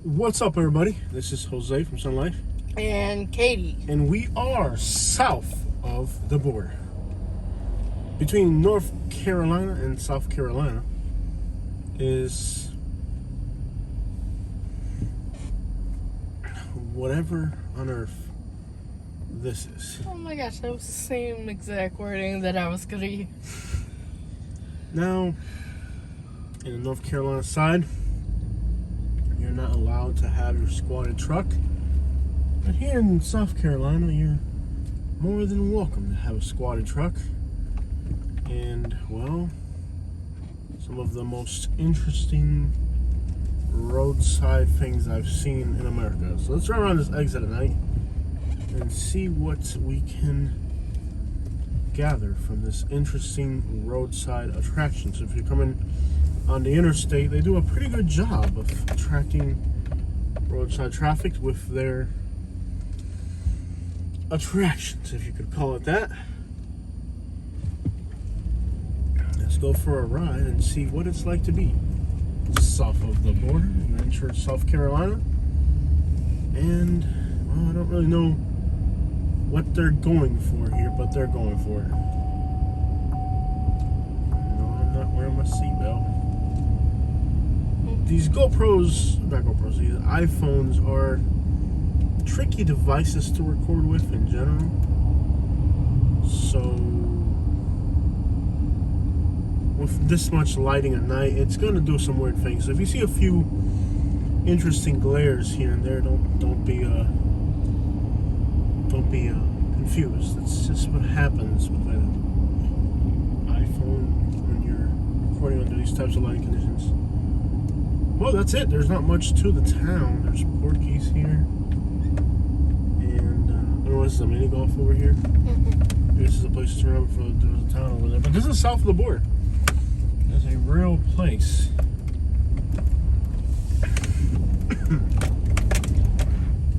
What's up, everybody? This is Jose from Sun Life, And Katie. and we are south of the border. Between North Carolina and South Carolina is whatever on earth this is. Oh my gosh, that was the same exact wording that I was gonna use. Now, in the North Carolina side, you're not allowed to have your squatted truck. But here in South Carolina, you're more than welcome to have a squatted truck. And, well, some of the most interesting roadside things I've seen in America. So let's run around this exit at night and see what we can gather from this interesting roadside attraction. So if you're coming on the interstate, they do a pretty good job of attracting roadside traffic with their attractions, if you could call it that. Let's go for a ride and see what it's like to be south of the border in Rancho, South Carolina. And, well, I don't really know what they're going for here, but they're going for it. No, I'm not wearing my seatbelt. These not GoPros, these iPhones are tricky devices to record with in general. So, with this much lighting at night, it's gonna do some weird things. So if you see a few interesting glares here and there, don't be confused. That's just what happens with an iPhone when you're recording under these types of lighting conditions. Well, that's it. There's not much to the town. There's Portkeys here, and I don't know, this is a mini golf over here. This is a place to turn over for there's a town over there. But this is south of the border. It's a real place.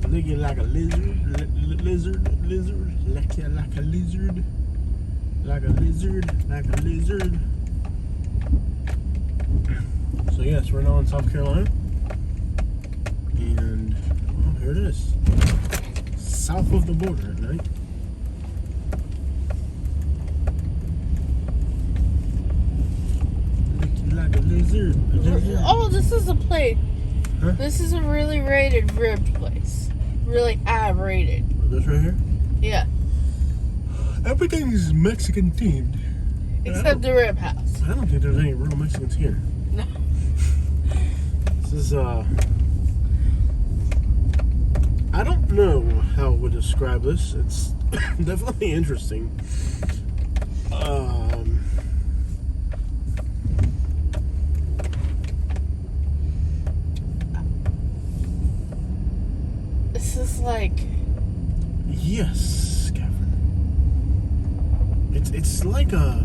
Looking like a lizard, like a lizard, like a lizard. So yes, we're now in South Carolina, and well, here it is, south of the border at night. Looking like a lizard. Oh, this is a place. Huh? This is a really rated rib place. Really high rated. This right here? Yeah. Everything's Mexican themed. Except the rib house. I don't think there's any real Mexicans here. No. This is, I don't know how I would describe this. It's definitely interesting. This is like... Yes, Gavin. It's like a...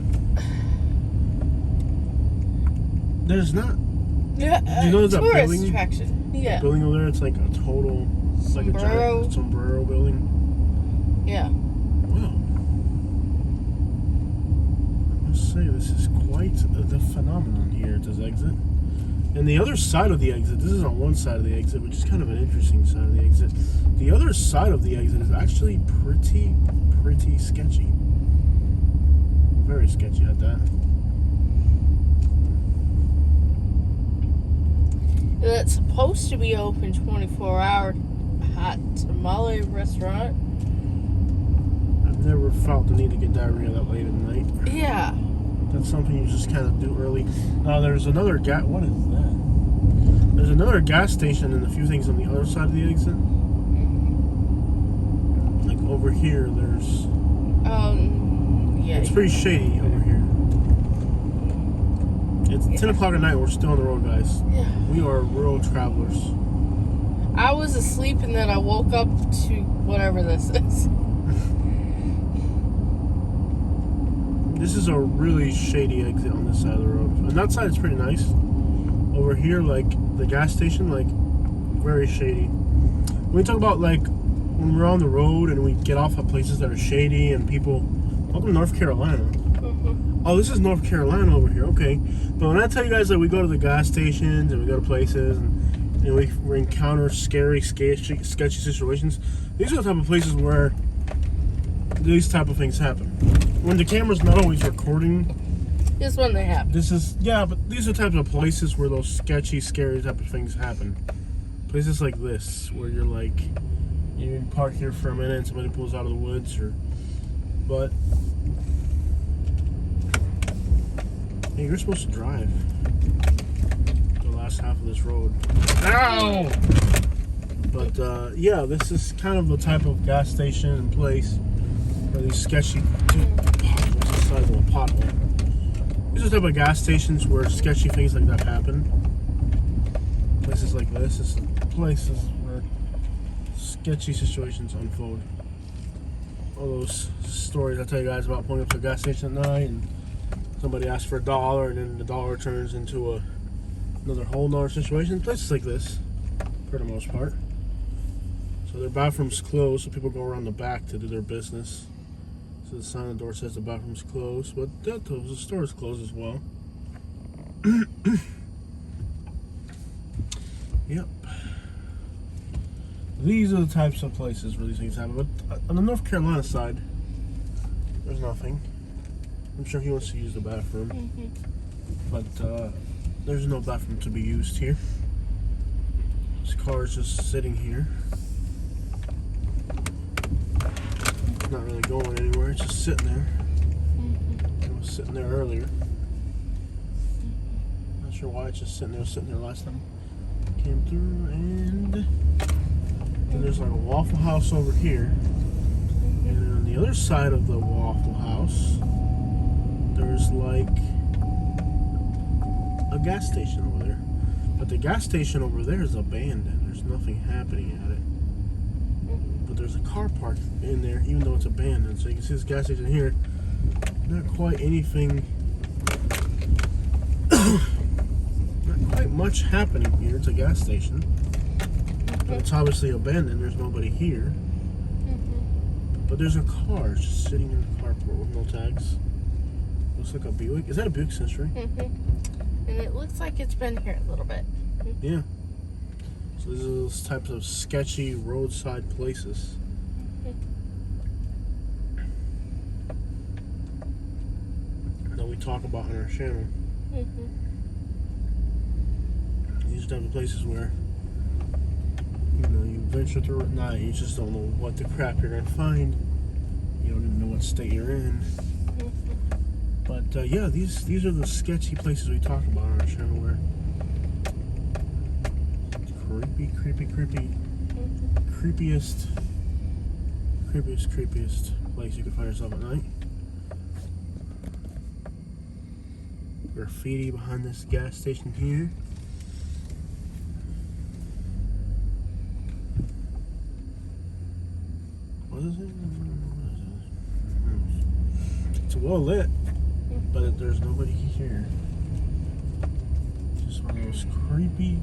There's not... Yeah, you know that tourist building? attraction. Yeah. Building over there, it's like a total... Like a Sombrero. giant sombrero building. Yeah. Wow. I must say, this is quite the phenomenon here at this exit. And the other side of the exit, this is on one side of the exit, which is kind of an interesting side of the exit. The other side of the exit is actually pretty sketchy. Very sketchy at that. It's supposed to be open 24-hour hot tamale restaurant. I've never felt the need to get diarrhea that late at night. Yeah. That's something you just kind of do early. Now there's another what is that? There's another gas station and a few things on the other side of the exit. Like over here, there's... Yeah. It's pretty shady over here. It's 10 o'clock at night. We're still on the road, guys. Yeah. We are rural travelers. I was asleep and then I woke up to whatever this is. This is a really shady exit on this side of the road. On that side, it's pretty nice. Over here, like the gas station, like very shady. When we talk about like when we're on the road and we get off at places that are shady and people... Welcome to North Carolina. Mm-hmm. Oh, this is North Carolina over here. Okay. But when I tell you guys that we go to the gas stations and we go to places and and we encounter scary, sketchy situations, these are the type of places where these type of things happen. When the camera's not always recording, This one they have. but these are the types of places where those sketchy, scary type of things happen. Places like this, where you're like, you park here for a minute and somebody pulls out of the woods, but hey, you're supposed to drive the last half of this road. Ow! But yeah, this is kind of the type of gas station and place where these sketchy what's the size of a pothole? These are the type of gas stations where sketchy things like that happen. Places like this is places where sketchy situations unfold. All those stories I tell you guys about pulling up to a gas station at night and somebody asks for $1 and then the dollar turns into another whole nother situation. Places like this, for the most part. So their bathroom's closed, so people go around the back to do their business. So the sign on the door says the bathroom's closed, but the store's closed as well. Yep. These are the types of places where these things happen. But on the North Carolina side, there's nothing. I'm sure he wants to use the bathroom. But there's no bathroom to be used here. This car is just sitting here. It's not really going anywhere. It's just sitting there. It was sitting there earlier. Not sure why it's just sitting there. It was sitting there last time I came through. And then there's like a Waffle House over here. And then on the other side of the Waffle House, there's like a gas station over there. But the gas station over there is abandoned. There's nothing happening at it. But there's a car parked in there, even though it's abandoned. So you can see this gas station here. Not quite anything. Not quite much happening here. It's a gas station. But it's obviously abandoned. There's nobody here. But there's a car just sitting in the carport with no tags. Looks like a Buick. Is that a Buick Century? And it looks like it's been here a little bit. Yeah. So these are those types of sketchy roadside places. That we talk about on our channel. These are the type of places where you venture through at night, you just don't know what the crap you're gonna find. You don't even know what state you're in. But yeah, these are the sketchy places we talk about on our channel where creepiest place you can find yourself at night. Graffiti behind this gas station here. What is it? It's well lit, but there's nobody here. Just one of those creepy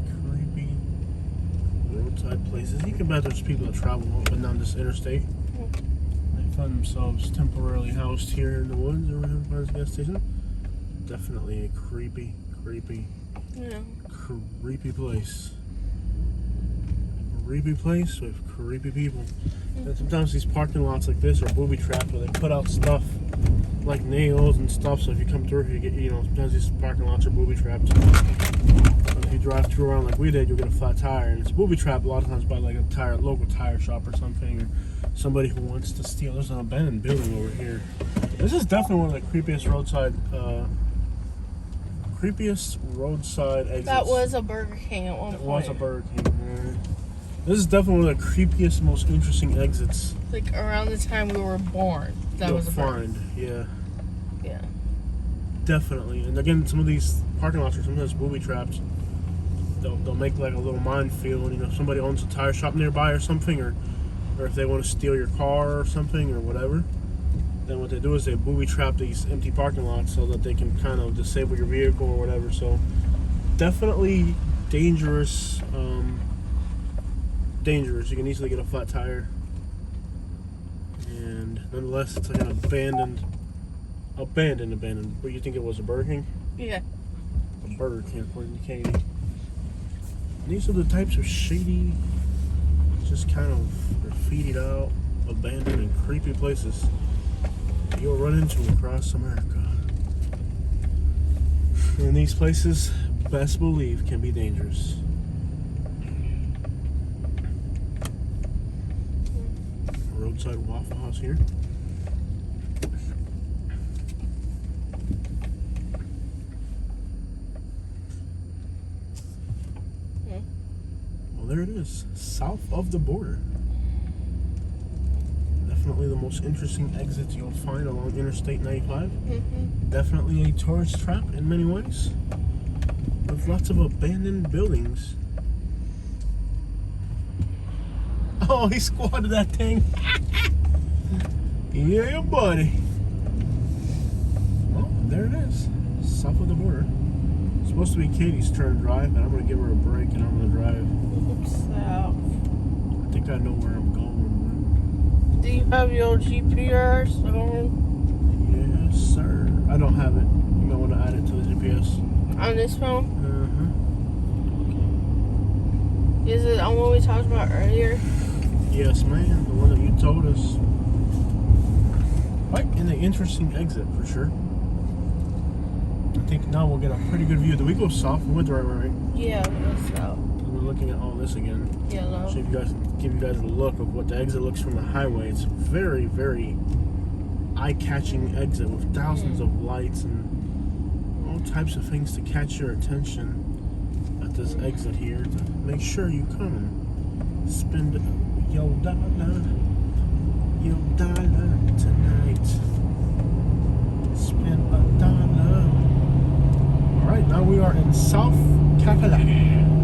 roadside places. You can bet there's people that travel up and down this interstate. They find themselves temporarily housed here in the woods or whatever by this gas station. Definitely a creepy place. Creepy place with creepy people. And sometimes these parking lots like this are booby trapped where they put out stuff like nails and stuff. So if you come through here, you get, sometimes these parking lots are booby trapped. But if you drive through around like we did, you'll get a flat tire, and it's booby trapped a lot of times by like a local tire shop or something, or somebody who wants to steal. There's an abandoned building over here. This is definitely one of the creepiest roadside exits. That was a Burger King at one point. It was a Burger King. This is definitely one of the creepiest, most interesting exits. Like around the time we were born. That was a Burger King. Yeah. Yeah. Definitely. And again, some of these parking lots are sometimes booby trapped. They'll make like a little minefield, and if somebody owns a tire shop nearby or something, or if they want to steal your car or something or whatever, then what they do is they booby trap these empty parking lots so that they can kind of disable your vehicle or whatever. So definitely dangerous. You can easily get a flat tire, and nonetheless it's like an abandoned. But you think it was a Burger King? Yeah. A Burger King according to Katie. These are the types of shady, just kind of graffitied out, abandoned, and creepy places you'll run into across America. And these places, best believe, can be dangerous. Roadside Waffle House here. Well, there it is, south of the border. Definitely the most interesting exit you'll find along Interstate 95. Definitely a tourist trap in many ways, with lots of abandoned buildings. Oh, he squatted that thing. Yeah, buddy. Oh, there it is, south of the border. It's supposed to be Katie's turn to drive, and I'm gonna give her a break, and I'm gonna drive. South. I think I know where I'm going. Do you have your GPS on Yes, sir. I don't have it. You might want to add it to the GPS. this phone? Uh-huh. Is it on what we talked about earlier? Yes, ma'am. The one that you told us. Right in the interesting exit, for sure. I think now we'll get a pretty good view. Did we go south? We went the right way, right? Yeah, that's south. We're looking at all this again. Yellow. So if you guys give you guys a look of what the exit looks from the highway. It's very, very eye-catching exit with thousands of lights and all types of things to catch your attention at this exit here to make sure you come and spend your dollar tonight. Spend $1. All right, now we are in South Kakalaki.